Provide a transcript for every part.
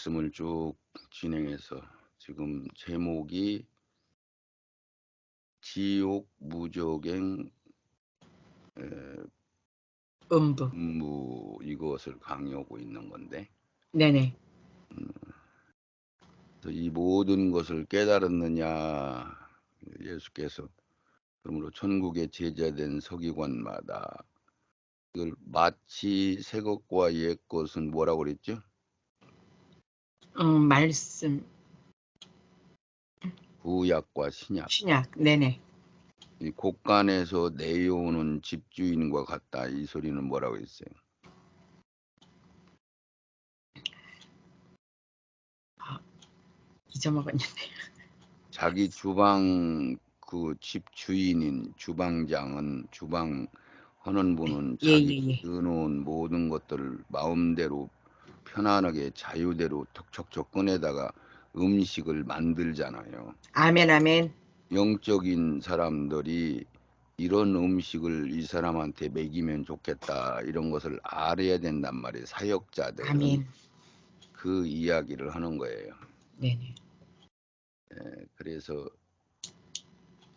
말씀을 쭉 진행해서 지금 제목이 지옥 무적행 음부. 이것을 강의하고 있는 건데, 네네. 그래서 이 모든 것을 깨달았느냐, 예수께서 그러므로 천국의 제자된 서기관마다 이걸 마치 새 것과 옛 것은 뭐라고 그랬죠? 말씀. 구약과 신약. 신약. 네네. 이 곳간에서 내려오는 집주인과 같다. 이 소리는 뭐라고 했어요? 잊어먹었는데. 자기 주방 그 집 주인인 주방장은 주방 하는 분은 자기 예예예. 넣어놓은 모든 것들을 마음대로 편안하게 자유대로 척척척 꺼내다가 음식을 만들잖아요. 아멘 아멘. 영적인 사람들이 이런 음식을 이 사람한테 먹이면 좋겠다 이런 것을 알아야 된단 말이에요. 사역자들은 아멘. 그 이야기를 하는 거예요. 네네. 그래서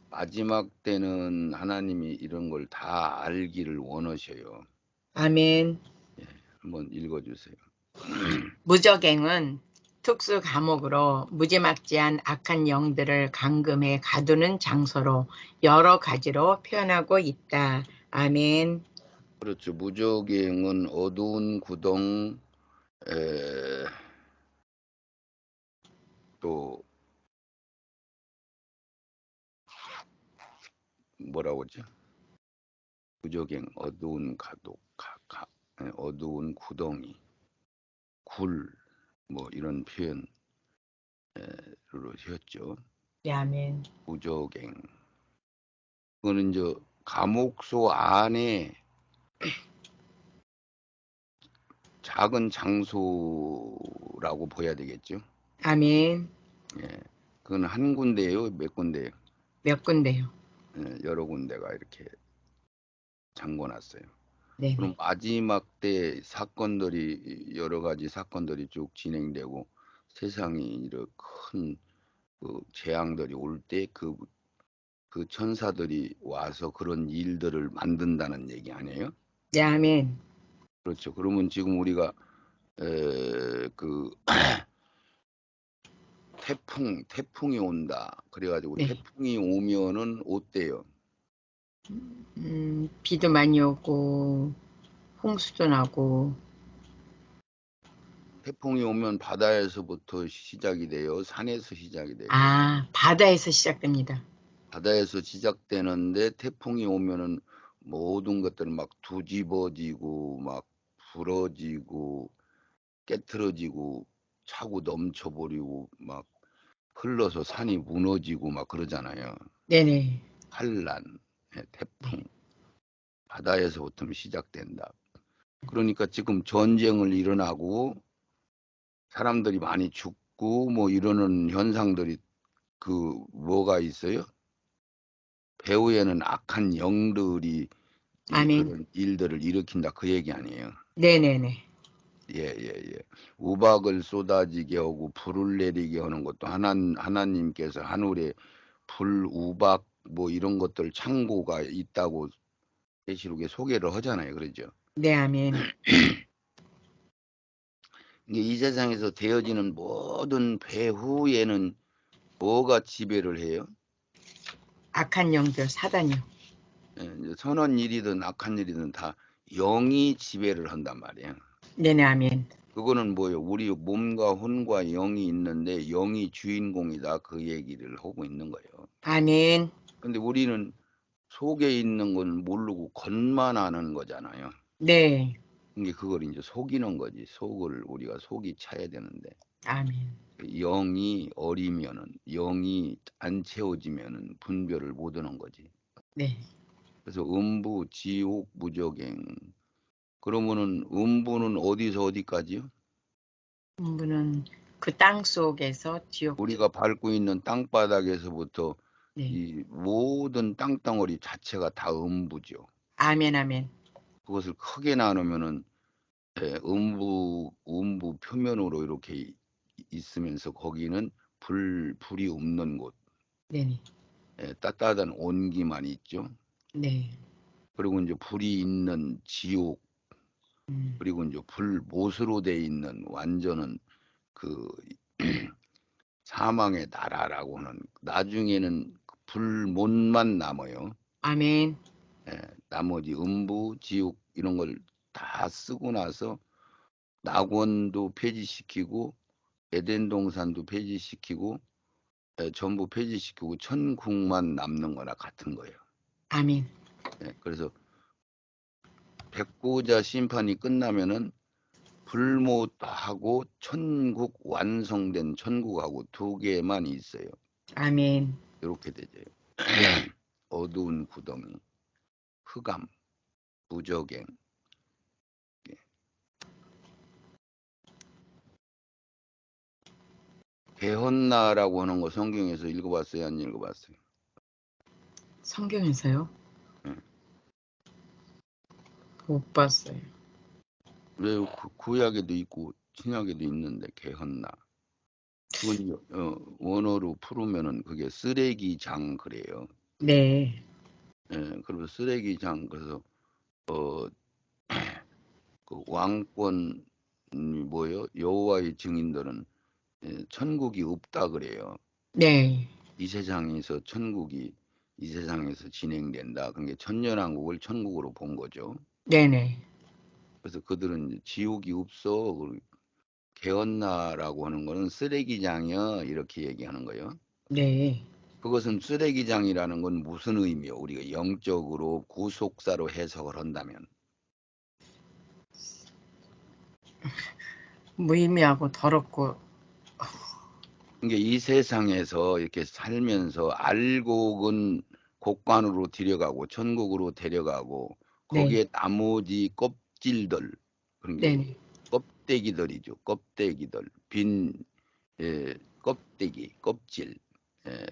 마지막 때는 하나님이 이런 걸 다 알기를 원하셔요. 아멘. 한번 읽어주세요. 무적행은 특수 감옥으로 무지막지한 악한 영들을 감금해 가두는 장소로 여러 가지로 표현하고 있다. 아멘. 그렇죠. 무적행은 어두운 구덩, 또 뭐라고 하죠? 무적행, 어두운 가독, 어두운 구덩이, 굴, 뭐 이런 표현으로 했죠. 네, 아멘. 무적행. 그거는 이제 감옥소 안에 작은 장소라고 봐야 되겠죠. 아멘. 예, 그건 한 군데예요, 몇 군데예요? 몇 군데요. 여러 군데가 이렇게 잠궈놨어요. 네네. 그럼 마지막 때 사건들이 여러 가지 사건들이 쭉 진행되고 세상이 이렇게 큰 그 재앙들이 올 때 그 천사들이 와서 그런 일들을 만든다는 얘기 아니에요? 네, 아멘. 그렇죠. 그러면 지금 우리가 그 태풍이 온다. 그래가지고 네. 태풍이 오면은 어때요? 비도 많이 오고 홍수도 나고. 태풍이 오면 바다에서부터 시작이 돼요. 산에서 시작이 돼요. 아, 바다에서 시작됩니다. 바다에서 시작되는데 태풍이 오면은 모든 것들은 막 뒤집어지고 막 부러지고 깨트러지고 차고 넘쳐버리고 막 흘러서 산이 무너지고 막 그러잖아요. 네네. 환란, 네. 태풍, 바다에서부터 시작된다. 그러니까 지금 전쟁을 일어나고 사람들이 많이 죽고 뭐 이러는 현상들이 그 뭐가 있어요? 배후에는 악한 영들이 이 아멘. 그런 일들을 일으킨다 그 얘기 아니에요. 네네네. 예, 예, 예. 우박을 쏟아지게 하고 불을 내리게 하는 것도 하나님께서 하늘에 불, 우박 뭐 이런 것들 창고가 있다고 계시록에 소개를 하잖아요. 그러죠. 네, 아멘. 이게 이 세상에서 되어지는 모든 배후에는 뭐가 지배를 해요? 악한 영들, 사단이요. 예, 이제 선한 일이든 악한 일이든 다 영이 지배를 한단 말이에요. 네네, 아멘. 그거는 뭐예요? 우리 몸과 혼과 영이 있는데 영이 주인공이다 그 얘기를 하고 있는 거예요. 아멘. 근데 우리는 속에 있는 건 모르고 겉만 아는 거잖아요. 네. 이게 그걸 이제 속이는 거지. 속을 우리가 속이 차야 되는데 아멘. 영이 어리면은 영이 안 채워지면은 분별을 못 하는 거지. 네. 그래서 음부, 지옥, 무적행. 그러면은 음부는 어디서 어디까지요? 분은 그 땅 속에서 지옥. 우리가 밟고 있는 땅바닥에서부터 네. 이 모든 땅덩어리 자체가 다 음부죠. 아멘, 아멘. 그것을 크게 나누면은 음부 표면으로 이렇게 있으면서 거기는 불이 없는 곳, 네네. 따뜻한 온기만 있죠. 네. 그리고 이제 불이 있는 지옥, 음. 그리고 이제 못으로 돼 있는 완전한 그 사망의 나라라고 하는, 나중에는 불못만 남아요. 아멘. 나머지 음부, 지옥 이런 걸 다 쓰고 나서 낙원도 폐지시키고 에덴 동산도 폐지시키고 전부 폐지시키고 천국만 남는 거나 같은 거예요. 아멘. 그래서 백보자 심판이 끝나면은 불못하고 천국, 완성된 천국하고 두 개만 있어요. 아멘. 이렇게 되죠. 어두운 구덩이, 흑암, 무적행. 개헌나라고 하는 거 성경에서 읽어봤어요? 안 읽어봤어요? 성경에서요? 예. 못 봤어요. 왜 구약에도 있고 신약에도 있는데 개헌나. 그건 원어로 풀으면은 그게 쓰레기장 그래요. 네. 그리고 쓰레기장, 그래서 그 왕권 뭐요? 여호와의 증인들은 천국이 없다 그래요. 네. 이 세상에서 천국이 이 세상에서 진행된다. 그게 천년왕국을 천국으로 본 거죠. 네네. 그래서 그들은 지옥이 없어. 개헌나라고 하는 거는 쓰레기장이야 이렇게 얘기하는 거예요. 네. 그것은 쓰레기장이라는 건 무슨 의미요? 우리가 영적으로 구속사로 해석을 한다면 무의미하고 더럽고. 이게 이 세상에서 이렇게 살면서 알곡은 곡관으로 데려가고 천국으로 데려가고 네. 거기에 나머지 껍질들 그런 게 네네. 껍데기들이죠. 껍데기들 빈 껍데기 껍질 예,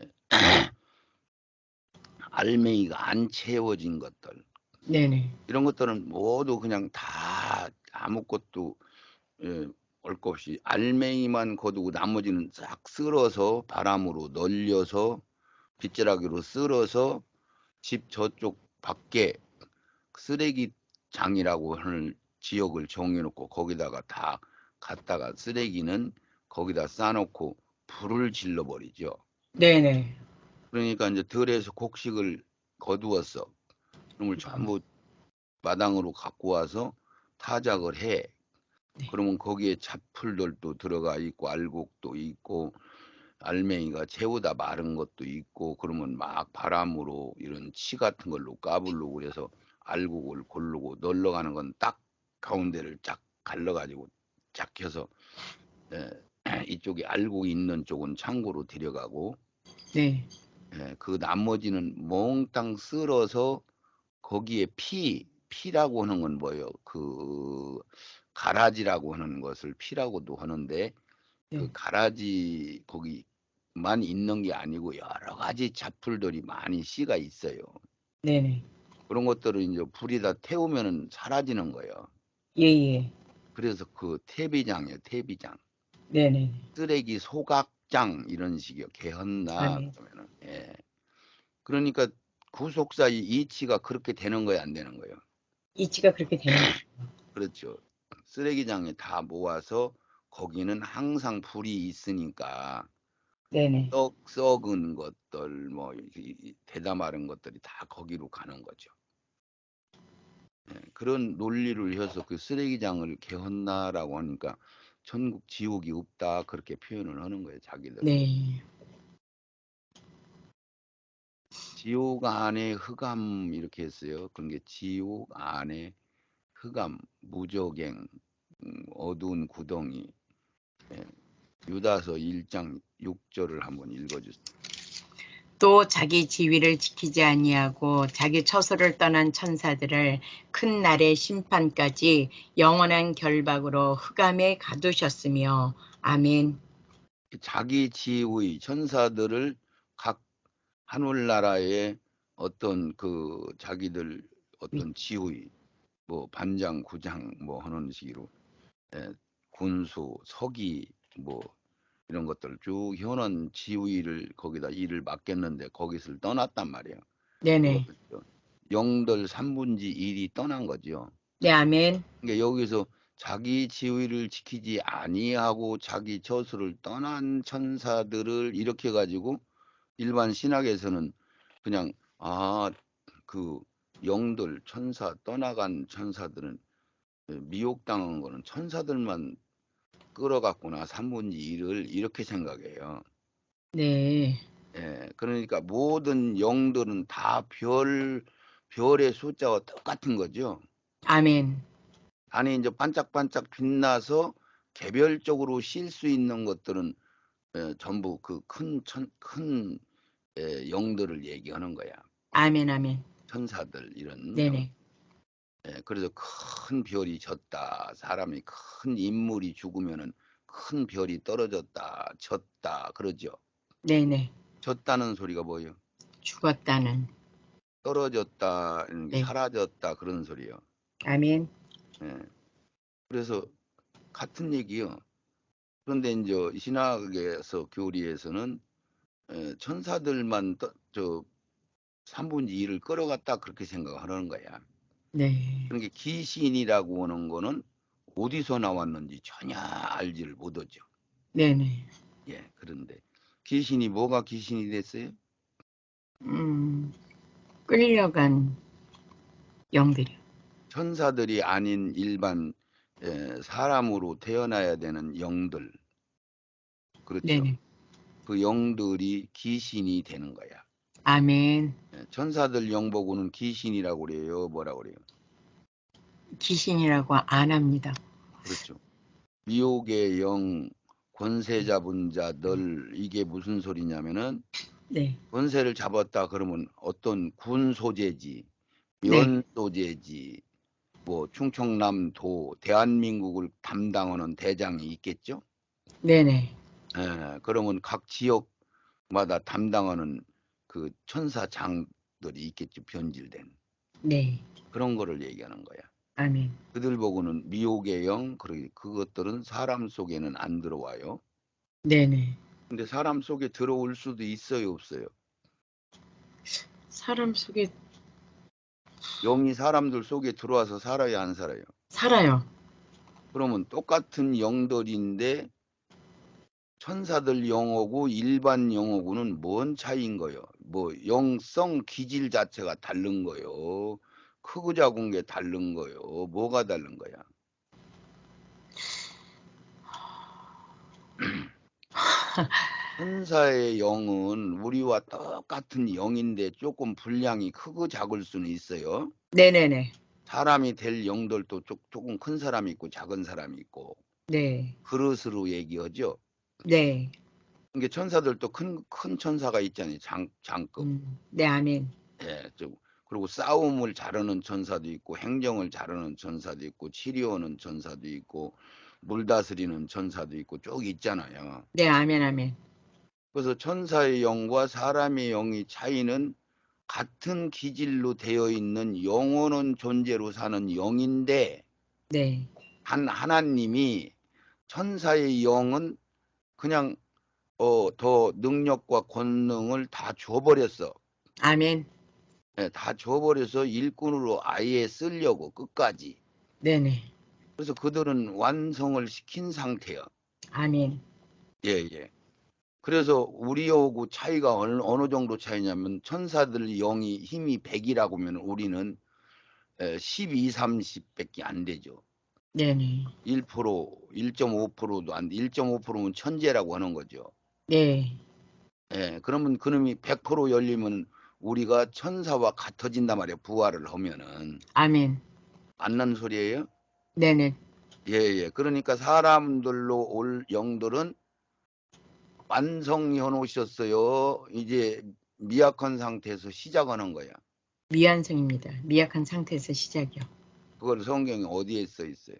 알맹이가 안 채워진 것들 네네. 이런 것들은 모두 그냥 다 아무것도 올 것 없이 알맹이만 거두고 나머지는 싹 쓸어서 바람으로 널려서 빗자락으로 쓸어서 집 저쪽 밖에 쓰레기장이라고 하는 지역을 정해놓고 거기다가 다 갖다가 쓰레기는 거기다 싸놓고 불을 질러버리죠. 네네. 그러니까 이제 들에서 곡식을 거두었어. 그럼을 전부 마당으로 갖고 와서 타작을 해. 네. 그러면 거기에 잡풀들도 들어가 있고 알곡도 있고 알맹이가 채우다 마른 것도 있고 그러면 막 바람으로 이런 치 같은 걸로 까불고 그래서 알곡을 고르고 널러가는 건 딱 가운데를 쫙 갈라가지고 쫙 켜서 이쪽에 알곡이 있는 쪽은 창고로 데려가고 네. 그 나머지는 몽땅 쓸어서 거기에 피라고 하는 건 뭐예요? 그 가라지라고 하는 것을 피라고도 하는데 그 네. 가라지 거기만 있는 게 아니고 여러 가지 잡풀들이 많이 씨가 있어요. 네네. 그런 것들을 이제 불에다 태우면은 사라지는 거예요. 예예. 그래서 그 퇴비장이에요, 퇴비장. 네네. 쓰레기 소각장 이런 식이요. 개헌나 아멘. 그러면은 그러니까 구속사의 이치가 그렇게 되는 거예요, 안 되는 거예요? 이치가 그렇게 되는 거예요. 그렇죠. 쓰레기장에 다 모아서 거기는 항상 불이 있으니까 네네. 썩은 것들 뭐 대다 마른 것들이 다 거기로 가는 거죠. 그런 논리를 해서 그 쓰레기장을 개헌나라고 하니까 천국 지옥이 없다 그렇게 표현을 하는 거예요, 자기들은. 네. 지옥 안에 흑암 이렇게 했어요. 그런 게 지옥 안에 흑암, 무적행, 어두운 구덩이. 유다서 1장 6절을 한번 읽어주세요. 또 자기 지위를 지키지 아니하고 자기 처소를 떠난 천사들을 큰 날의 심판까지 영원한 결박으로 흑암에 가두셨으며 아멘. 자기 지의 천사들을 각 하늘나라의 어떤 그 자기들 어떤 지의 뭐 반장 구장 뭐 하는 식으로 군수 서기 뭐 이런 것들 쭉 현원 지휘를 거기다 일을 맡겼는데 거기서 떠났단 말이에요. 네네. 그것도 영들 3분의 1이 떠난 거죠. 네, 아멘. 그러니까 여기서 자기 지위를 지키지 아니하고 자기 처소를 떠난 천사들을 이렇게 가지고 일반 신학에서는 그냥 그 영들 천사 떠나간 천사들은 미혹당한 거는 천사들만 끌어갔구나 3분의 1을 이렇게 생각해요. 네. 예, 그러니까 모든 영들은 다 별의 숫자와 똑같은 거죠. 아멘. 안에 이제 반짝반짝 빛나서 개별적으로 쉴 수 있는 것들은 전부 그 큰 영들을 얘기하는 거야. 아멘, 아멘. 천사들 이런 영. 네네. 그래서 큰 별이 졌다. 사람이 큰 인물이 죽으면은 큰 별이 떨어졌다, 졌다 그러죠. 네네. 졌다는 소리가 뭐예요? 죽었다는. 떨어졌다, 네. 사라졌다 그런 소리예요. 아멘. 예. 그래서 같은 얘기요. 그런데 이제 신학에서 교리에서는 천사들만 저 3분의 2를 끌어갔다 그렇게 생각하는 거야. 네. 그러니까 귀신이라고 하는 거는 어디서 나왔는지 전혀 알지를 못하죠. 네네. 예, 그런데 귀신이 뭐가 귀신이 됐어요? 끌려간 영들이요. 천사들이 아닌 일반 사람으로 태어나야 되는 영들, 그렇죠. 네네. 그 영들이 귀신이 되는 거야. 아멘. 천사들 영 보고는 귀신이라고 그래요. 뭐라고 그래요? 귀신이라고 안 합니다. 그렇죠. 미혹의 영, 권세 잡은 자들 이게 무슨 소리냐면은 네. 권세를 잡았다 그러면 어떤 군 소재지, 네. 면 소재지, 뭐 충청남도 대한민국을 담당하는 대장이 있겠죠. 네네. 그러면 각 지역마다 담당하는 그 천사장들이 있겠죠. 변질된 네. 그런 거를 얘기하는 거야. 아멘. 그들 보고는 미혹의 영, 그것들은 사람 속에는 안 들어와요. 네네. 근데 사람 속에 들어올 수도 있어요, 없어요? 사람 속에 영이 사람들 속에 들어와서 살아요, 안 살아요? 살아요. 그러면 똑같은 영들인데 천사들 영하고 일반 영하고는 뭔 차이인 거예요? 뭐 영성 기질 자체가 다른 거요. 크고 작은 게 다른 거요. 뭐가 다른 거야? 천사의 영은 우리와 똑같은 영인데 조금 분량이 크고 작을 수는 있어요. 네네네. 사람이 될 영들도 조금 큰 사람이 있고 작은 사람이 있고 네. 그릇으로 얘기하죠. 네. 이게 천사들도 큰 천사가 있잖아요. 장급. 네, 아멘. 예, 그리고 싸움을 잘하는 천사도 있고 행정을 잘하는 천사도 있고 치료하는 천사도 있고 물 다스리는 천사도 있고 쭉 있잖아요. 네, 아멘, 아멘. 그래서 천사의 영과 사람의 영의 차이는 같은 기질로 되어 있는 영원한 존재로 사는 영인데 네. 하나님이 천사의 영은 그냥 더 능력과 권능을 다 줘버렸어. 아멘. 예, 다 줘버려서 일꾼으로 아예 쓰려고 끝까지. 네네. 그래서 그들은 완성을 시킨 상태야. 아멘. 예, 예. 그래서 우리하고 차이가 어느 정도 차이냐면 천사들 영이 힘이 100이라고 하면 우리는 12, 30밖에 안 되죠. 네네. 1%, 1.5%도 안 돼. 1.5%면 천재라고 하는 거죠. 네. 예, 그러면 그놈이 100% 열리면 우리가 천사와 같아진단 말이에요. 부활을 하면은. 아멘. 맞는 소리예요? 네네. 예, 예. 그러니까 사람들로 올 영들은 완성해 놓으셨어요. 이제 미약한 상태에서 시작하는 거야. 미완성입니다. 미약한 상태에서 시작이요. 그걸 성경에 어디에 써 있어요?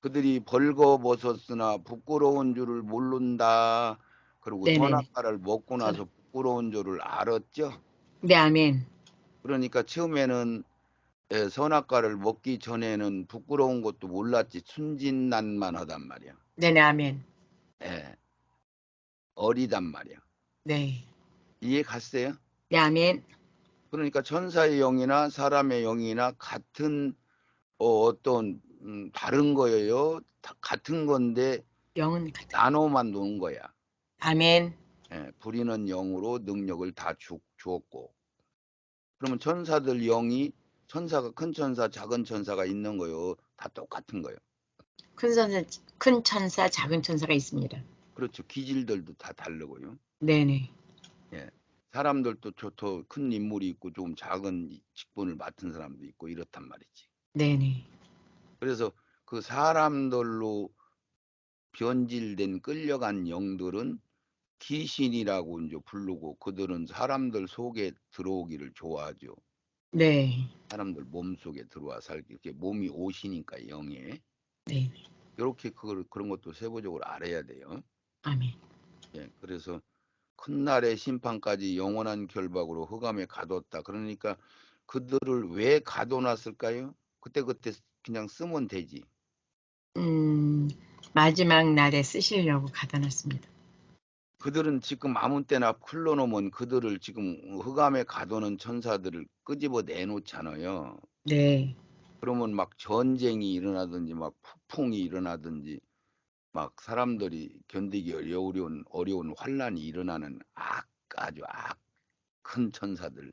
그들이 벌거벗었으나 부끄러운 줄을 모른다. 그리고 네네. 선악과를 먹고 나서 부끄러운 줄을 알았죠. 네, 아멘. 그러니까 처음에는 예, 선악과를 먹기 전에는 부끄러운 것도 몰랐지 순진난만 하단 말이야. 네네, 아멘. 예, 어리단 말이야. 네. 이해 갔어요? 네, 아멘. 그러니까 천사의 영이나 사람의 영이나 같은 어떤 다른 거예요. 다 같은 건데 영은 같은. 나눠만 놓은 거야. 아멘. 예, 부리는 영으로 능력을 다 주었고. 그러면 천사들 영이 천사가 큰 천사, 작은 천사가 있는 거요. 다 똑같은 거예요. 큰 천사, 작은 천사가 있습니다. 그렇죠. 기질들도 다 다르고요. 네네. 예. 사람들도 더 큰 인물이 있고 좀 작은 직분을 맡은 사람도 있고 이렇단 말이지. 네네. 그래서 그 사람들로 변질된 끌려간 영들은 귀신이라고 이제 부르고 그들은 사람들 속에 들어오기를 좋아하죠. 네. 사람들 몸 속에 들어와 살기. 이렇게 몸이 옷이니까 영에. 네. 이렇게 그런 것도 세부적으로 알아야 돼요. 아멘. 예. 그래서 큰 날의 심판까지 영원한 결박으로 흑암에 가뒀다. 그러니까 그들을 왜 가둬놨을까요? 그때그때 그냥 쓰면 되지. 마지막 날에 쓰시려고 가둬놨습니다. 그들은 지금 아무 때나 흘러놓으면 그들을 지금 흑암에 가두는 천사들을 끄집어 내놓잖아요. 네. 그러면 막 전쟁이 일어나든지 막 폭풍이 일어나든지 막 사람들이 견디기 어려운 환란이 일어나는 아주 큰 천사들,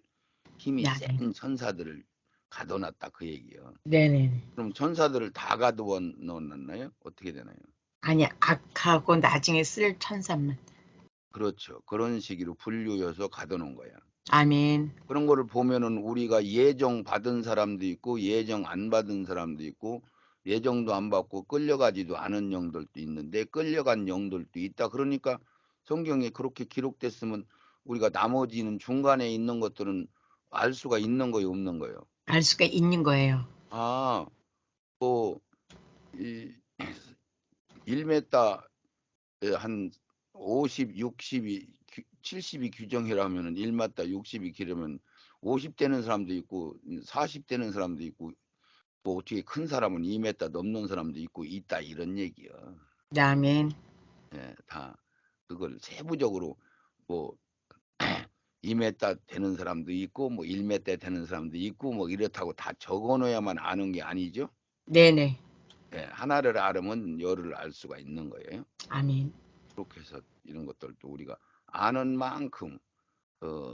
힘이 네, 아멘. 센 천사들을 가둬놨다 그 얘기예요. 네네. 그럼 천사들을 다 가두어 놓았나요? 어떻게 되나요? 아니, 악하고 나중에 쓸 천사만. 그렇죠. 그런 식으로 분류해서 가둬놓은 거야. 아멘. 그런 거를 보면은 우리가 예정 받은 사람도 있고 예정 안 받은 사람도 있고 예정도 안 받고 끌려가지도 않은 영들도 있는데 끌려간 영들도 있다. 그러니까 성경에 그렇게 기록됐으면 우리가 나머지는 중간에 있는 것들은 알 수가 있는 거예요, 없는 거예요. 알 수가 있는 거예요. 아, 뭐, 이 1m 한 50, 60이, 70이 규정이라면은 1m 60이 기르면 50 되는 사람도 있고 40 되는 사람도 있고 뭐 어떻게 큰 사람은 2m 넘는 사람도 있고 있다 이런 얘기야. 네, 아멘. 예, 다 그걸 세부적으로 뭐 2m 되는 사람도 있고 뭐 1m 되는 사람도 있고 뭐 이렇다고 다 적어놓아야만 아는 게 아니죠. 네네. 예, 하나를 알으면 열을 알 수가 있는 거예요. 아멘. 그렇게 해서 이런 것들도 우리가 아는 만큼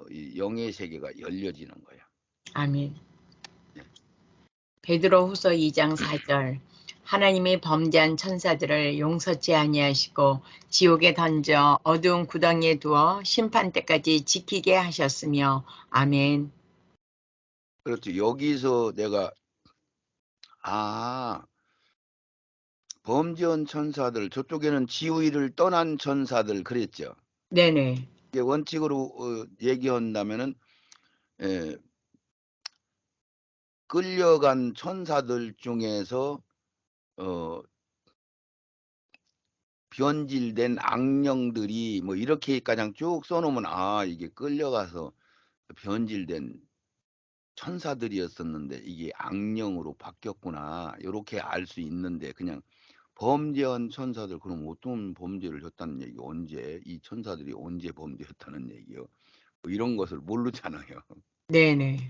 이 영의 세계가 열려지는 거야. 아멘. 예. 베드로후서 2장 4절. 하나님이 범죄한 천사들을 용서치 아니하시고 지옥에 던져 어두운 구덩이에 두어 심판 때까지 지키게 하셨으며. 아멘. 그렇죠. 여기서 내가 아 범죄한 천사들 저쪽에는 지위를 떠난 천사들 그랬죠. 네네. 이게 원칙으로 얘기한다면은 에, 끌려간 천사들 중에서 어, 변질된 악령들이 뭐 이렇게 가장 쭉 써놓으면 아 이게 끌려가서 변질된 천사들이었었는데 이게 악령으로 바뀌었구나 이렇게 알 수 있는데 그냥 범죄한 천사들 그럼 어떤 범죄를 했다는 얘기 언제 이 천사들이 언제 범죄했다는 얘기요 뭐 이런 것을 모르잖아요. 네네.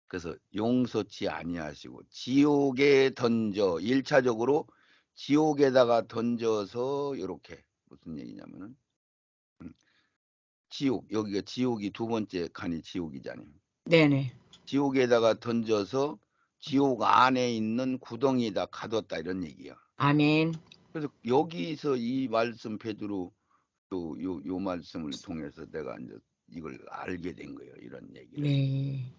그래서 용서치 아니하시고 지옥에 던져 1차적으로 지옥에다가 던져서 이렇게 무슨 얘기냐면은 음, 지옥 여기가 지옥이 두 번째 칸이 지옥이잖아요. 네네. 지옥에다가 던져서 지옥 안에 있는 구덩이에다 가뒀다 이런 얘기야. 아멘. 그래서 여기서 이 말씀 베드로 요 말씀을 통해서 내가 이제 이걸 알게 된 거예요. 이런 얘기를. 네.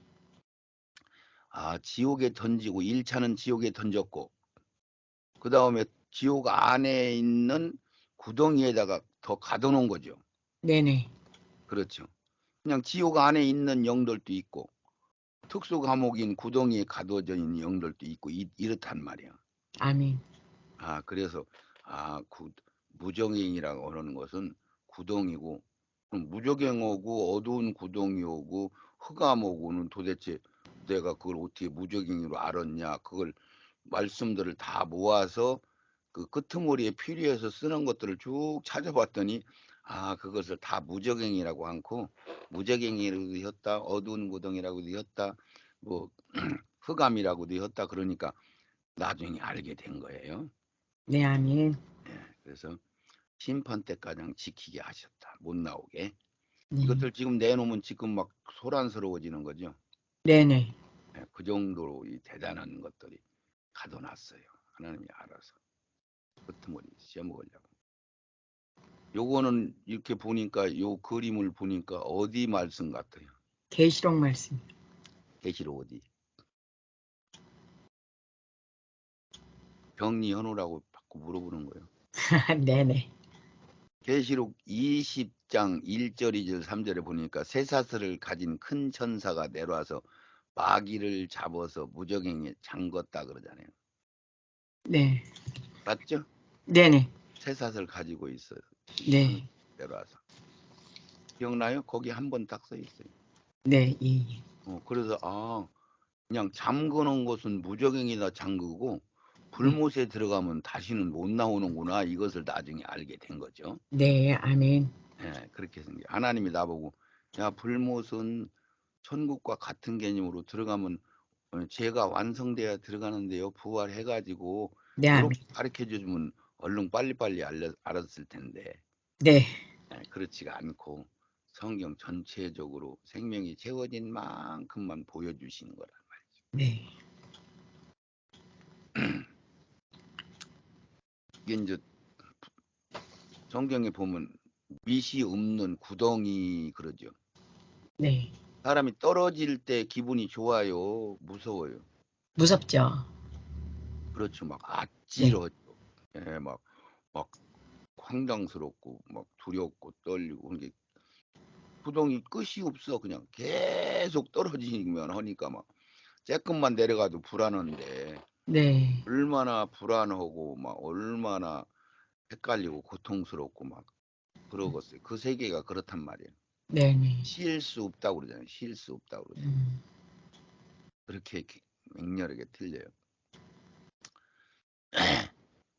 아, 지옥에 던지고 1차는 지옥에 던졌고 그다음에 지옥 안에 있는 구덩이에다가 더 가둬놓은 거죠. 네네. 그렇죠. 그냥 지옥 안에 있는 영들도 있고 특수 감옥인 구덩이에 가둬져 있는 영들도 있고 이렇단 말이야. 아멘. 아, 그래서 무정행이라고 하는 것은 구덩이고 그럼 무적행하고 어두운 구덩이 오고 흑암 오고는 도대체 내가 그걸 어떻게 무적행위로 알았냐. 그걸 말씀들을 다 모아서 그 끄트머리에 필요해서 쓰는 것들을 쭉 찾아봤더니 그것을 다 무적행위라고 않고 무적행위라고도 했다. 어두운 무덤이라고도 했다. 뭐 흑암이라고도 했다. 그러니까 나중에 알게 된 거예요. 네, 아멘. 그래서 심판 때까지 지키게 하셨다. 못 나오게. 네. 이것들 지금 내놓으면 지금 막 소란스러워지는 거죠. 네네. 그 정도로 이 대단한 것들이 가둬놨어요. 하나님이 알아서. 끄트머리 씌어먹으려고. 요거는 이렇게 보니까 요 그림을 보니까 어디 말씀 같아요? 계시록 말씀. 계시록 어디? 병리현우라고 자꾸 물어보는 거예요. 네네. 계시록 20장 1절 2절 3절에 보니까 쇠사슬을 가진 큰 천사가 내려와서 마귀를 잡아서 무적행에 잠궜다 그러잖아요. 네. 맞죠? 네네. 쇠사슬 가지고 있어요. 네. 내려와서. 기억나요? 거기 한 번 딱 써 있어요. 네. 예. 그래서 그냥 잠그는 것은 무적행이나 잠그고 불못에 들어가면 다시는 못 나오는구나. 이것을 나중에 알게 된 거죠. 네, 아멘. 그렇게 생겨. 하나님이 나보고 야 불못은 천국과 같은 개념으로 들어가면 죄가 완성돼야 들어가는데요. 부활해가지고 네, 아멘. 이렇게 가르쳐 주면 얼른 빨리빨리 알았을 텐데 네. 그렇지가 않고 성경 전체적으로 생명이 채워진 만큼만 보여주시는 거란 말이죠. 네. 이게 이제 성경에 보면 밑이 없는 구덩이 그러죠. 네. 사람이 떨어질 때 기분이 좋아요, 무서워요. 무섭죠. 그렇죠. 막 네. 아찔하죠. 막 황당스럽고 막 두렵고 떨리고 그게 구덩이 끝이 없어. 그냥 계속 떨어지면 하니까 막 조금만 내려가도 불안한데 네. 얼마나 불안하고 막 얼마나 헷갈리고 고통스럽고 막 그러겠어요. 그 세계가 그렇단 말이에요. 네네. 쉴 수 없다고 그러잖아요. 쉴 수 없다고 그러죠. 그렇게 맹렬하게 틀려요.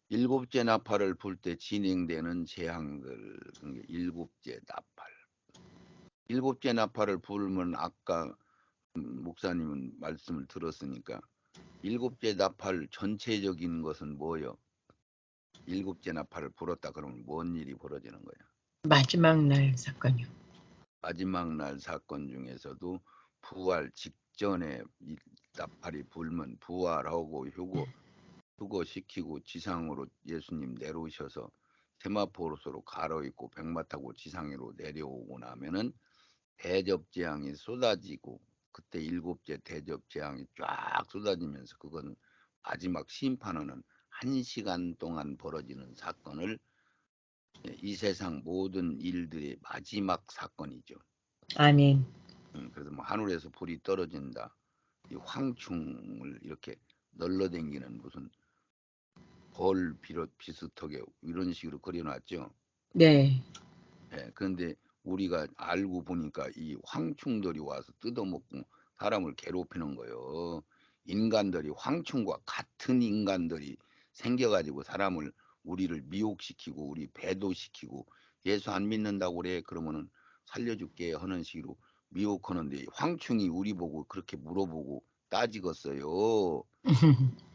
일곱째 나팔을 불 때 진행되는 재앙들, 일곱째 나팔. 일곱째 나팔을 불면 아까 목사님은 말씀을 들었으니까 일곱째 나팔 전체적인 것은 뭐요? 일곱째 나팔을 불었다 그러면 뭔 일이 벌어지는 거예요? 마지막 날 사건이요. 마지막 날 사건 중에서도 부활 직전에 이 나팔이 불면 부활하고 휴거시키고 지상으로 예수님 내려오셔서 세마포로서로 가로있고 백마 타고 지상 위로 내려오고 나면은 대접재앙이 쏟아지고 그때 일곱째 대접재앙이 쫙 쏟아지면서 그건 마지막 심판하는 1시간 동안 벌어지는 사건을 이 세상 모든 일들의 마지막 사건이죠. 아멘. 그래서 뭐 하늘에서 불이 떨어진다. 이 황충을 이렇게 널러댕기는 무슨 벌 비슷하게 이런 식으로 그려놨죠. 네. 그런데 우리가 알고 보니까 이 황충들이 와서 뜯어먹고 사람을 괴롭히는 거예요. 인간들이 황충과 같은 인간들이 생겨가지고 사람을 우리를 미혹시키고 우리 배도시키고 예수 안 믿는다고 그래 그러면은 살려줄게 하는 식으로 미혹하는데 황충이 우리 보고 그렇게 물어보고 따지겠어요.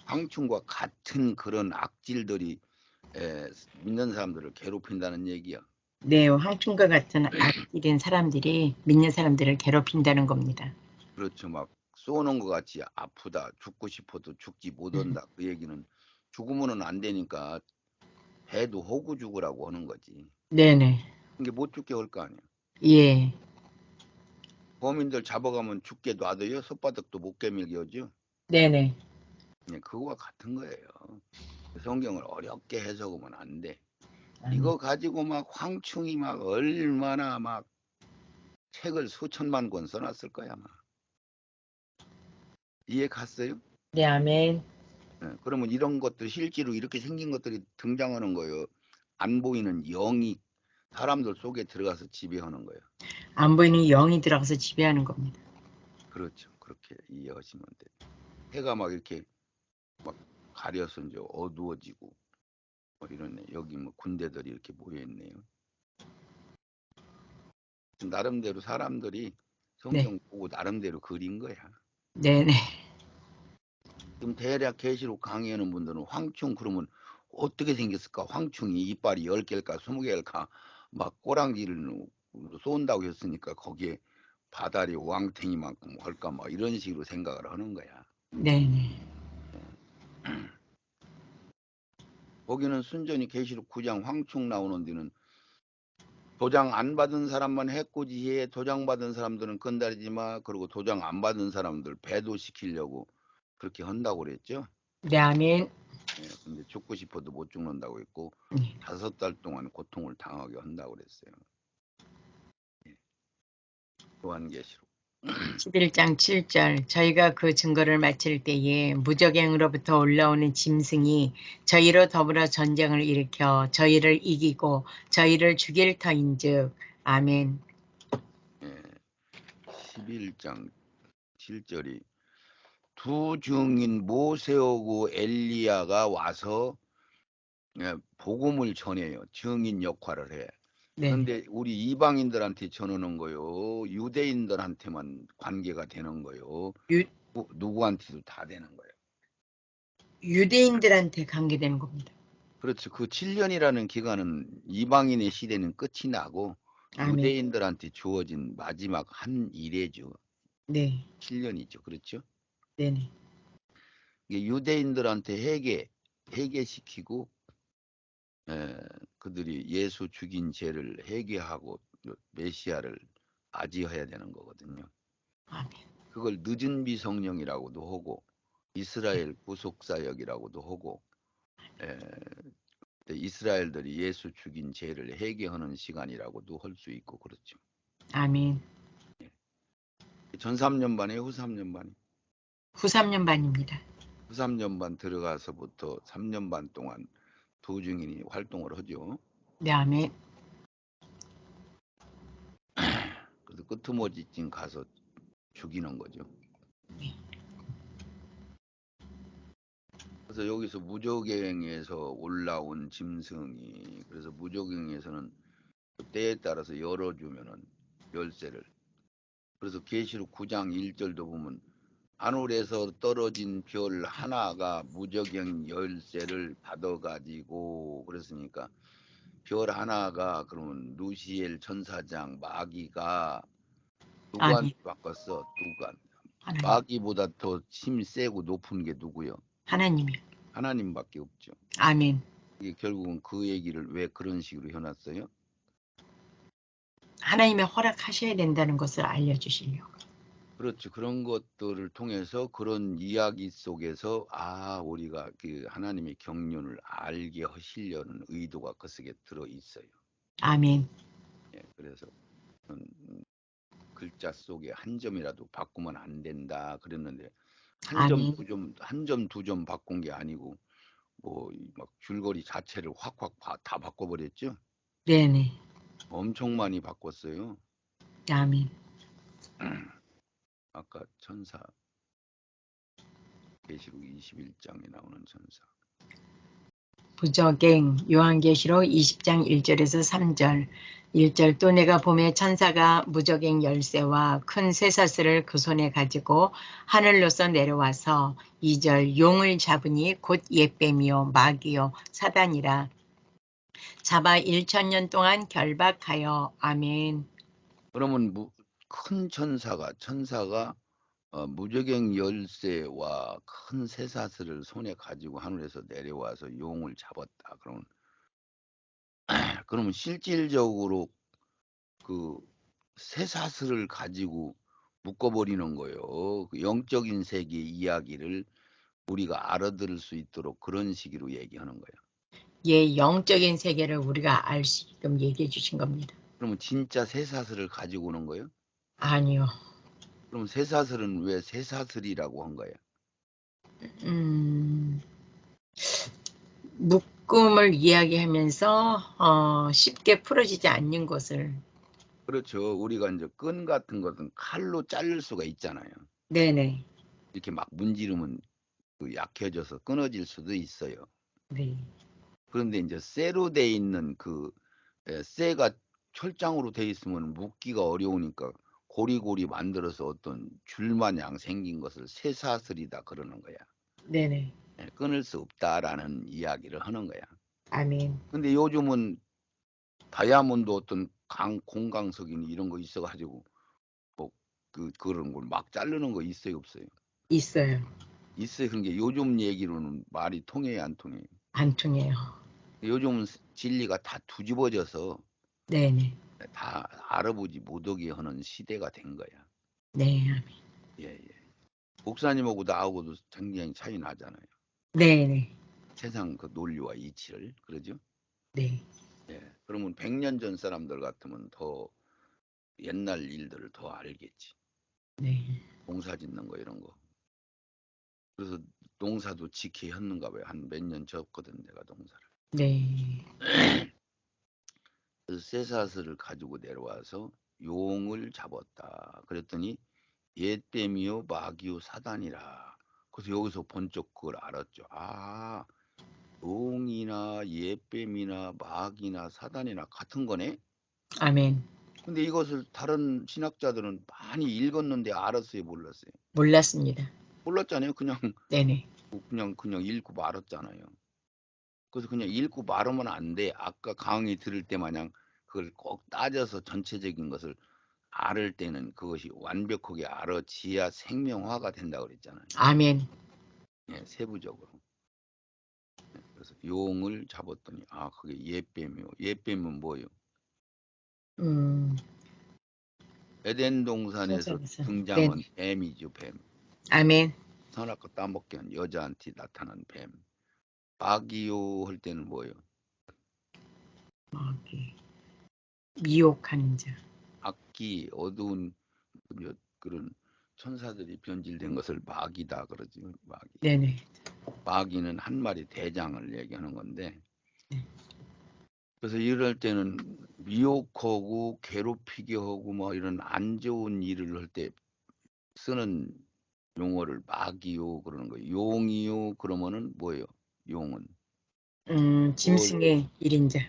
황충과 같은 그런 악질들이 믿는 사람들을 괴롭힌다는 얘기야. 네, 황충과 같은 악질인 사람들이 믿는 사람들을 괴롭힌다는 겁니다. 그렇죠. 막 쏘는 것 같이 아프다, 죽고 싶어도 죽지 못한다. 그 얘기는 죽으면은 안 되니까 배도 호구 죽으라고 하는 거지. 네네. 이게 못 죽게 할 거 아니야. 예. 범인들 잡아가면 죽게 놔둬요. 손바닥도 못 깨밀게 하죠. 네네. 그거와 같은 거예요. 성경을 어렵게 해석하면 안 돼. 아멘. 이거 가지고 막 황충이 막 얼마나 막 책을 수천만 권 써놨을 거야. 막. 이해 갔어요? 네, 아멘. 그러면 이런 것들 실제로 이렇게 생긴 것들이 등장하는 거예요. 안 보이는 영이 사람들 속에 들어가서 지배하는 거예요. 안 보이는 영이 들어가서 지배하는 겁니다. 그렇죠. 그렇게 이해하시면 돼요. 해가 막 이렇게 막 가려서 이제 어두워지고 뭐 이러네. 여기 뭐 군대들이 이렇게 모여 있네요. 나름대로 사람들이 네. 성경 보고 나름대로 그린 거야. 네네. 지금 대략 계시록 강의하는 분들은 황충 그러면 어떻게 생겼을까? 황충이 이빨이 10개일까 20개일까 막 꼬랑지를 쏜다고 했으니까 거기에 바다리 왕탱이 만큼 할까 막 이런 식으로 생각을 하는 거야. 네네. 거기는 순전히 계시록 9장 황충 나오는 데는 도장 안 받은 사람만 해코지해, 도장 받은 사람들은 건드리지 마. 그리고 도장 안 받은 사람들 배도시키려고 그렇게 한다고 그랬죠. 네, 아멘. 예, 근데 죽고 싶어도 못 죽는다고 했고 네. 5달 동안 고통을 당하게 한다고 그랬어요. 예. 요한계시록 11장 7절 저희가 그 증거를 마칠 때에 무적행으로부터 올라오는 짐승이 저희로 더불어 전쟁을 일으켜 저희를 이기고 저희를 죽일 터인즉 아멘. 예, 11장 7절이 두 증인 모세오고 엘리야가 와서 복음을 전해요. 증인 역할을 해. 네. 근데 우리 이방인들한테 전하는 거요. 유대인들한테만 관계가 되는 거요. 유, 누구한테도 다 되는 거예요. 유대인들한테 관계되는 겁니다. 그렇죠. 그 7년이라는 기간은 이방인의 시대는 끝이 나고 아멘. 유대인들한테 주어진 마지막 한 일회죠. 네. 7년이죠. 그렇죠. 네네. 이게 유대인들한테 회개시키고 그들이 예수 죽인 죄를 회개하고 메시아를 맞이해야 되는 거거든요. 아멘. 그걸 늦은 비성령이라고도 하고 이스라엘 구속사역이라고도 하고 이스라엘들이 예수 죽인 죄를 회개하는 시간이라고도 할 수 있고 그렇죠. 아멘. 전 3년반에 후 3년반이 후 3년 반입니다. 후 3년반 들어가서부터 3년 반 동안 두 증인이 활동을 하죠. 네, 아멘. 그래서 끄트머지쯤 가서 죽이는 거죠. 네. 그래서 여기서 무적행에서 올라온 짐승이 그래서 무적행에서는 때에 따라서 열어주면은 열쇠를 그래서 계시록 9장 1절도 보면 하늘에서 떨어진 별 하나가 무적행 열쇠를 받아가지고 그랬으니까 별 하나가 그러면 루시엘 천사장 마귀가 아멘. 누구한테 바꿨어? 누가? 하나님. 마귀보다 더 힘 세고 높은 게 누구요? 하나님이요. 하나님밖에 없죠. 아멘. 이게 결국은 그 얘기를 왜 그런 식으로 해놨어요? 하나님의 허락하셔야 된다는 것을 알려주시려고. 그렇죠. 그런 것들을 통해서 그런 이야기 속에서 우리가 그 하나님의 경륜을 알게 하시려는 의도가 그 속에 들어 있어요. 아멘. 예, 그래서 글자 속에 한 점이라도 바꾸면 안 된다 그랬는데 한 점, 아멘. 두 점, 한 점, 두 점 바꾼 게 아니고 뭐 막 줄거리 자체를 확확 다 바꿔버렸죠. 네네. 엄청 많이 바꿨어요. 아멘. 아까 천사 계시록 21장에 나오는 천사. 부적행 요한계시록 20장 1절에서 3절 1절 또 내가 봄에 천사가 무적행 열쇠와 큰 쇠사슬을 그 손에 가지고 하늘로서 내려와서 2절 용을 잡으니 곧 옛뱀이요 마귀요 사단이라 잡아 1000년 동안 결박하여 아멘. 그러면 큰 천사가 무적행 열쇠와 큰 쇠사슬을 손에 가지고 하늘에서 내려와서 용을 잡았다. 그러면 실질적으로 그 쇠사슬을 가지고 묶어버리는 거예요. 그 영적인 세계의 이야기를 우리가 알아들을 수 있도록 그런 식으로 얘기하는 거예요. 예, 영적인 세계를 우리가 알 수 있게끔 얘기해 주신 겁니다. 그러면 진짜 쇠사슬을 가지고 오는 거예요? 아니요. 그럼 쇠사슬은 왜 쇠사슬이라고 한 거예요? 묶음을 이야기하면서 쉽게 풀어지지 않는 것을 그렇죠. 우리가 이제 끈 같은 것은 칼로 자를 수가 있잖아요. 네네. 이렇게 막 문지르면 그 약해져서 끊어질 수도 있어요. 네. 그런데 이제 쇠로 돼 있는 쇠가 철장으로 돼 있으면 묶기가 어려우니까 고리고리 만들어서 어떤 줄마냥 생긴 것을 쇠사슬이다 그러는 거야. 네네. 끊을 수 없다라는 이야기를 하는 거야. 아멘. 근데 요즘은 다이아몬드 어떤 공강석이니 이런 거 있어가지고 뭐 그런 걸 막 자르는 거 있어요, 없어요? 있어요. 있어요. 그런 게 요즘 얘기로는 말이 통해요, 안 통해요? 안 통해요. 요즘은 진리가 다 뒤집어져서 네네. 다 알아보지 못하게 하는 시대가 된 거야. 네. 아멘. 예, 예. 목사님하고 나하고도 굉장히 차이 나잖아요. 네네. 세상 그 논리와 이치를. 그러죠? 네. 예. 그러면 100년 전 사람들 같으면 더 옛날 일들을 더 알겠지. 네. 농사 짓는 거 이런 거. 그래서 농사도 지키 했는가 봐요. 한 몇 년 졌거든 내가 농사를. 네. 그래서 쇠사슬을 가지고 내려와서 용을 잡았다. 그랬더니 예땜이요 마귀요 사단이라. 그래서 여기서 번쩍 그걸 알았죠. 아, 용이나 예뱀이나 마귀나 사단이나 같은 거네. 아멘. 근데 이것을 다른 신학자들은 많이 읽었는데 알았어요, 몰랐어요? 몰랐습니다. 몰랐잖아요. 네네. 그냥 읽고 말았잖아요. 그래서 그냥 읽고 말하면 안 돼. 아까 강의 들을 때 마냥 그걸 꼭 따져서 전체적인 것을 알을 때는 그것이 완벽하게 알아지야 생명화가 된다고 그랬잖아요. 아멘. 예, 세부적으로. 그래서 용을 잡았더니 아, 그게 예뱀이요. 예뱀은 뭐예요? 음, 에덴 동산에서 천사에서. 네. 등장한 뱀이죠, 뱀. 아멘. 선악과 따먹게 한 여자한테 나타난 뱀. 마귀요 할 때는 뭐예요? 마귀. 미혹하는 자. 악기, 어두운 그런 천사들이 변질된 것을 마귀다 그러지. 마귀. 네네. 마귀는 한 마리 대장을 얘기하는 건데, 네. 그래서 이럴 때는 미혹하고 괴롭히게 하고 뭐 이런 안 좋은 일을 할 때 쓰는 용어를 마귀요 그러는 거예요. 용이요 그러면은 뭐예요? 용은 뭘 짐승의 일인자.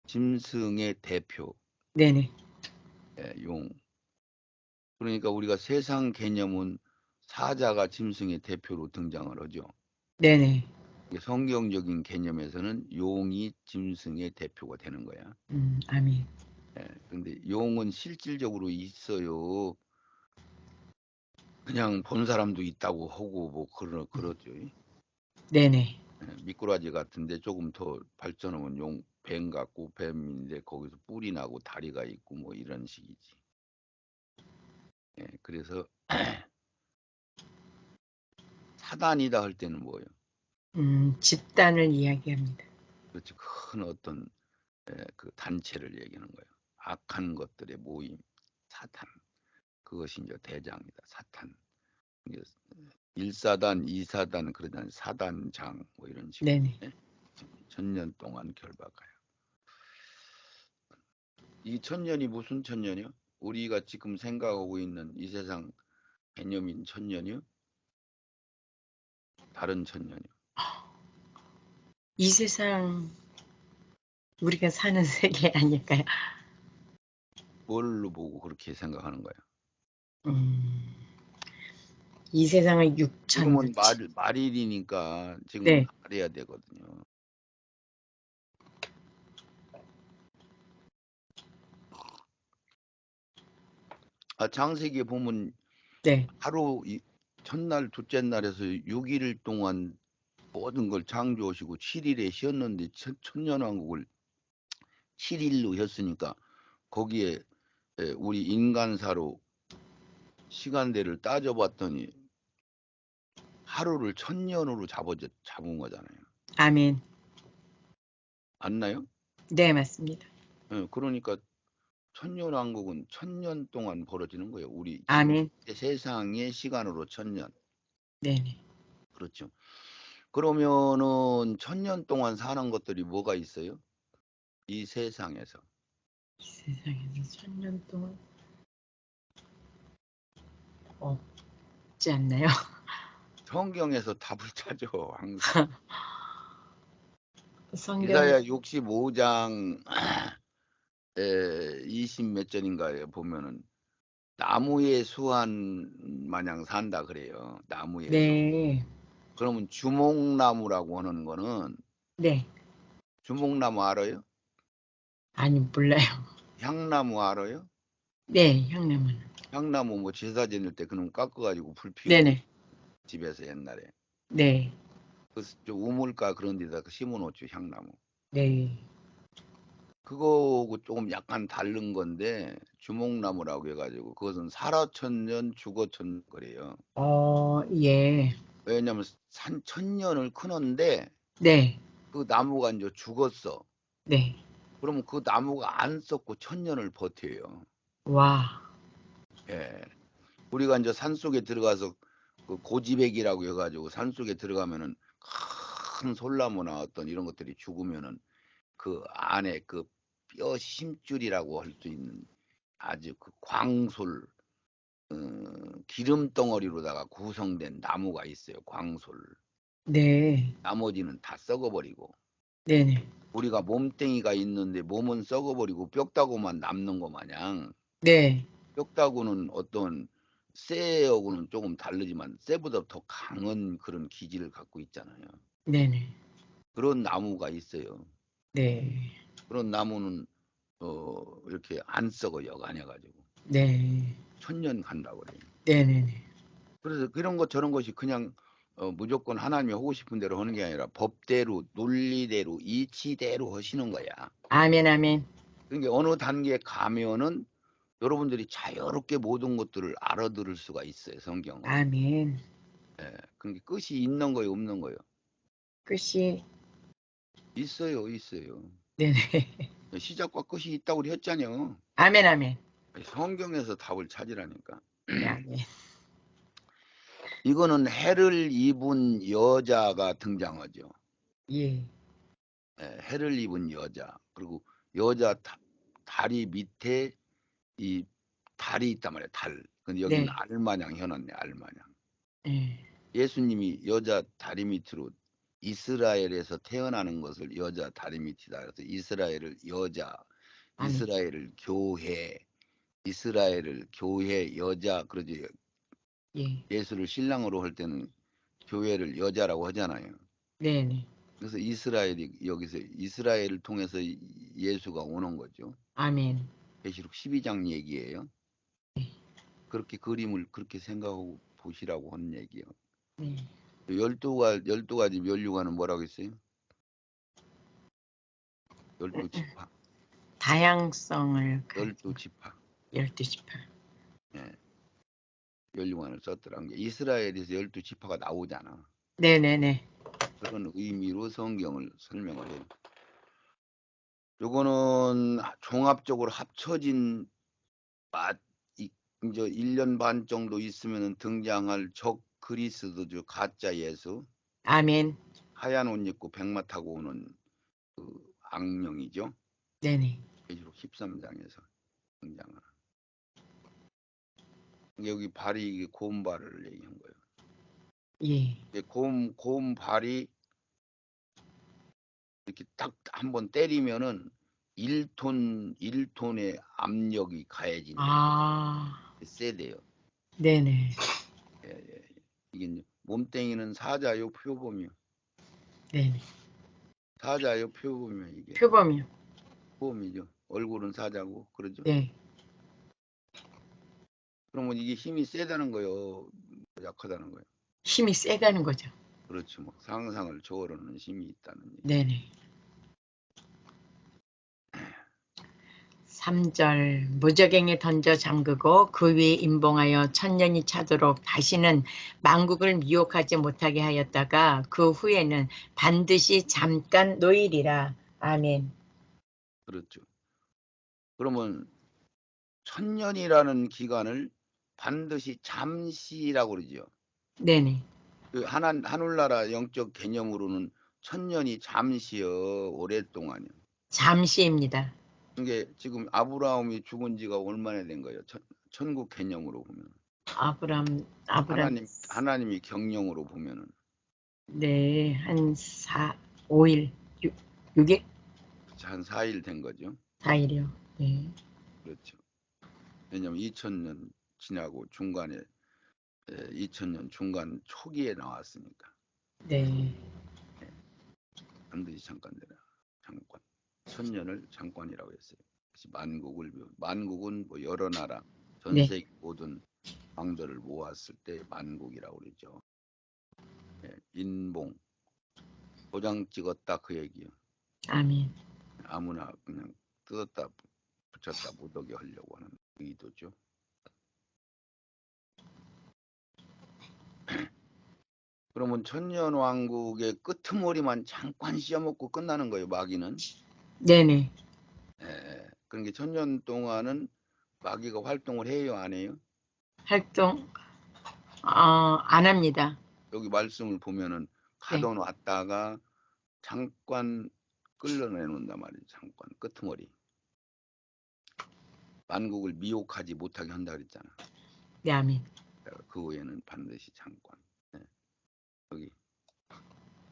짐승의 대표, 네네. 용. 그러니까 우리가 세상 개념은 사자가 짐승의 대표로 등장을 하죠. 네네. 성경적인 개념에서는 용이 짐승의 대표가 되는 거야. 아멘. 근데 용은 실질적으로 있어요. 그냥 본 사람도 있다고 하고 뭐 그러죠. 네네. 미꾸라지 같은데 조금 더 발전하면 뱀 같고 뱀인데 거기서 뿔이 나고 다리가 있고 뭐 이런 식이지. 그래서 사단이다 할 때는 뭐예요? 집단을 이야기합니다. 그렇지. 큰 어떤 그 단체를 얘기하는 거예요. 악한 것들의 모임, 사탄. 그것이 이제 대장이다. 사탄. 이게 1사단, 2사단 그러잖아요. 사단장 뭐 이런 식으로. 네네. 천년 동안 결박하여. 이 천년이 무슨 천년이요? 우리가 지금 생각하고 있는 이 세상 개념인 천년이요? 다른 천년이요? 이 세상 우리가 사는 세계 아닐까요? 뭘로 보고 그렇게 생각하는 거예요? 음, 이 세상은 6천 지금은 년치. 말일이니까 지금은 네. 알아야 되거든요. 창세기에 보면 네. 하루 첫날 둘째 날에서 6일 동안 모든 걸 창조하시고 7일에 쉬었는데 천년왕국을 7일로 했으니까 거기에 우리 인간사로 시간대를 따져봤더니 하루를 1000년으로 잡은 거잖아요. 아멘. 맞나요? 네, 맞습니다. 그러니까 천년왕국은 1000년 동안 벌어지는 거예요. 우리 지금 아멘. 세상의 시간으로 1000년. 네네. 그렇죠. 그러면은 1000년 동안 사는 것들이 뭐가 있어요? 이 세상에서. 이 세상에서 1000년 동안 어, 없지 않나요? 성경에서 답을 찾아 항상. 성경, 이사야 65장 20 몇 절인가에 보면은 나무의 수완 마냥 산다 그래요. 나무의 수. 네, 그러면 주목나무라고 하는 거는 네. 주목나무 알아요? 아니, 몰라요. 향나무 알아요? 네, 향나무는. 향나무 뭐 제사 지낼 때 그놈 깎아가지고 불 피우고 네네, 집에서 옛날에 네, 그좀 우물가 그런 데다 심어놓죠 향나무. 네. 그거하고 조금 약간 다른 건데 주목나무라고 해가지고 그것은 살아천년 죽어천년 거래요. 예. 왜냐면 산 천년을 크는데 네, 그 나무가 이제 죽었어. 네. 그러면 그 나무가 안 썩고 천년을 버텨요. 와, 예. 우리가 이제 산속에 들어가서 그 고지백이라고 해가지고 산속에 들어가면은 큰 솔나무나 어떤 이런 것들이 죽으면은 그 안에 그 뼈 심줄이라고 할 수 있는 아주 그 광솔 기름 덩어리로다가 구성된 나무가 있어요. 광솔. 네, 나머지는 다 썩어버리고 네네. 우리가 몸뚱이가 있는데 몸은 썩어버리고 뼈다구만 남는 거 마냥 네, 뼈다구는 어떤 쇠하고는 조금 다르지만 쇠보다 더 강한 그런 기질을 갖고 있잖아요. 네네. 그런 나무가 있어요. 네, 그런 나무는 이렇게 안 썩어요. 안 해가지고 네, 천년 간다고 그래요. 네네네. 그래서 그런 것 저런 것이 그냥 무조건 하나님이 하고 싶은 대로 하는 게 아니라 법대로 논리대로 이치대로 하시는 거야. 아멘, 아멘, 그러니까 어느 단계에 가면은 여러분들이 자유롭게 모든 것들을 알아들을 수가 있어요. 성경을. 아멘. 예. 그러니까 끝이 있는 거예요, 없는 거예요. 끝이, 있어요, 있어요. 네네. 시작과 끝이 있다고 그랬잖아요. 아멘, 아멘. 성경에서 답을 찾으라니까. 네, 아멘. 이거는 해를 입은 여자가 등장하죠. 예, 예, 해를 입은 여자. 그리고 여자 다리 밑에 이 달이 있단 말이에요. 달. 근데 여기는 네, 알마냥 해놨네. 알마냥. 예. 예수님이 여자 다리 밑으로 이스라엘에서 태어나는 것을 여자 다리 밑이다. 그래서 이스라엘을 여자, 아멘. 이스라엘을 교회, 이스라엘을 교회 여자 그러지. 예, 예수를 신랑으로 할 때는 교회를 여자라고 하잖아요. 네네. 그래서 이스라엘이 여기서 이스라엘을 통해서 예수가 오는 거죠. 아멘. 계시록 12장 얘기예요. 그렇게 그림을 그렇게 생각하고 보시라고 하는 얘기예요. 네. 12가지 면류관은 뭐라고 했어요? 12지파. 다양성을 가진 12지파. 12지파. 예. 면류관을 썼더라는 게 이스라엘에서 12지파가 나오잖아. 네네네. 그런 의미로 성경을 설명을 해요. 요거는 종합적으로 합쳐진 이제 1년 반 정도 있으면 등장할 적 그리스도죠. 가짜 예수. 아멘. 하얀 옷 입고 백마 타고 오는 그 악령이죠. 네네. 계시록 13장에서 등장하는. 여기 발이 이게 곰발을 얘기한 거예요. 예. 곰 발이 이렇게 딱 한번 때리면은 1톤의 압력이 가해진대. 아, 세대요. 네네. 예, 예. 이게 이제 몸뚱이는 사자요 표범이요. 네네. 사자요 표범이요 이게. 표범이요. 표범이죠. 얼굴은 사자고 그러죠. 네. 그러면 이게 힘이 세다는 거예요. 약하다는 거예요. 힘이 세다는 거죠. 그렇죠. 뭐 상상을 초월하는 힘이 있다는 얘기. 네네. 3절 무적행에 던져 잠그고 그 위에 임봉하여 천년이 차도록 다시는 만국을 미혹하지 못하게 하였다가 그 후에는 반드시 잠깐 노일이라. 아멘. 그렇죠. 그러면 천년이라는 기간을 반드시 잠시라고 그러죠. 네네. 그 하늘나라 영적 개념으로는 천년이 잠시요 오랫동안이요. 잠시입니다. 이게 지금 아브라함이 죽은 지가 얼마나 된 거예요? 천국 개념으로 보면 아브람, 하나님이 경영으로 보면은 네, 한 5일, 6일, 한 4일 된 거죠. 4일이요. 네. 그렇죠. 왜냐면 2000년 지나고 중간에 2000년 중간 초기에 나왔으니까. 네. 반드시 잠깐 되라. 잠깐. 천년을 잠깐이라고 했어요. 만국은 뭐 여러 나라, 전 네. 세계 모든 왕들을 모았을 때 만국이라고 그러죠. 인봉, 도장 찍었다 그 얘기요. 아멘. 아무나 그냥 뜯었다 붙였다 못하게 하려고 하는 의도죠. 그러면 천년왕국의 끄트머리만 잠깐 씌워먹고 끝나는 거예요. 마귀는. 네네. 그러니까 천년 동안은 마귀가 활동을 해요, 안 해요? 활동, 안 합니다. 여기 말씀을 보면은 네. 가둬놨다가 잠깐 끌려내놓는단 말이에요. 잠깐 끄트머리. 만국을 미혹하지 못하게 한다 그랬잖아. 네, 아멘. 그 후에는 반드시 잠깐. 여기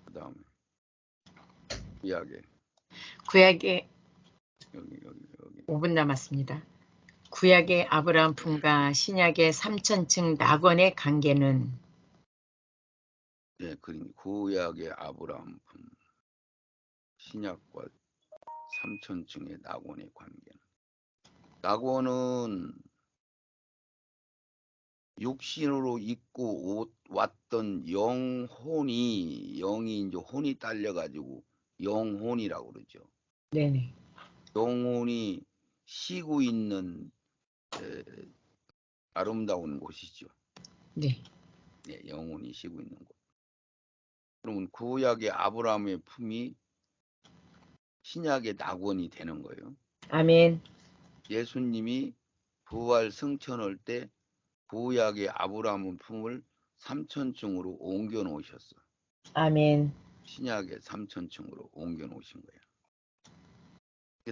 그 다음에 구약에 구약의 여기 5분 남았습니다. 구약의 아브라함 품과 신약의 3천층 낙원의 관계는 그러니까 구약의 아브라함 품, 신약과 삼천층의 낙원의 관계는 낙원은 육신으로 입고 왔던 영이 이제 혼이 딸려가지고 영혼이라고 그러죠. 네네. 영혼이 쉬고 있는 아름다운 곳이죠. 네. 영혼이 쉬고 있는 곳. 그러면 구약의 아브라함의 품이 신약의 낙원이 되는 거예요. 아멘. 예수님이 부활 승천할 때 구약의 아브라함의 품을 삼천층으로 옮겨 놓으셨어. 아멘. 신약의 삼천층으로 옮겨 놓으신 거예요.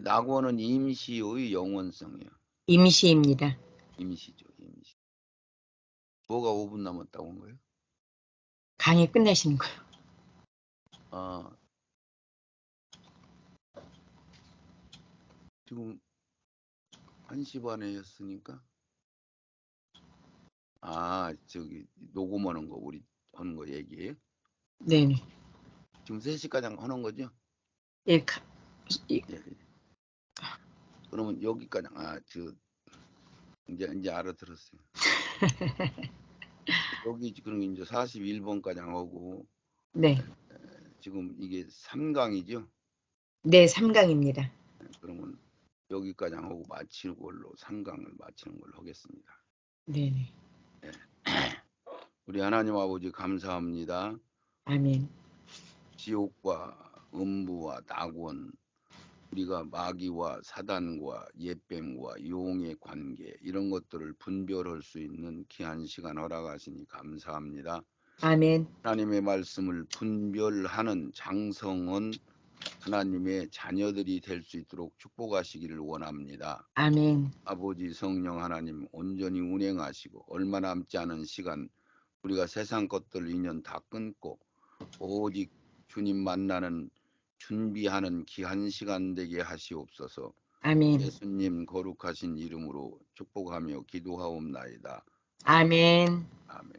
낙원은 임시의 영원성이에요. 임시입니다. 임시죠, 임시. 뭐가 5분 남았다고 한 거예요? 강의 끝내시는 거예요. 지금 1시 반에 였으니까 저기 녹음하는 거 우리 하는 거 얘기해요? 네네. 지금 3시까지 하는 거죠? 예, 예. 그러면 여기까지 이제 알아들었어요. 여기 그럼 이제 41번까지 하고 네. 지금 이게 3강이죠? 네, 3강입니다. 그러면 여기까지 하고 마치는 걸로 3강을 마치는 걸로 하겠습니다. 네네. 우리 하나님 아버지 감사합니다. 아멘. 지옥과 음부와 낙원, 우리가 마귀와 사단과 옛뱀과 용의 관계 이런 것들을 분별할 수 있는 귀한 시간 허락하시니 감사합니다. 아멘. 하나님의 말씀을 분별하는 장성은 하나님의 자녀들이 될 수 있도록 축복하시기를 원합니다. 아멘. 아버지 성령 하나님 온전히 운행하시고 얼마 남지 않은 시간 우리가 세상 것들 인연 다 끊고 오직 주님 만나는 준비하는 귀한 시간 되게 하시옵소서. 아멘. 예수님 거룩하신 이름으로 축복하며 기도하옵나이다. 아멘. 아멘.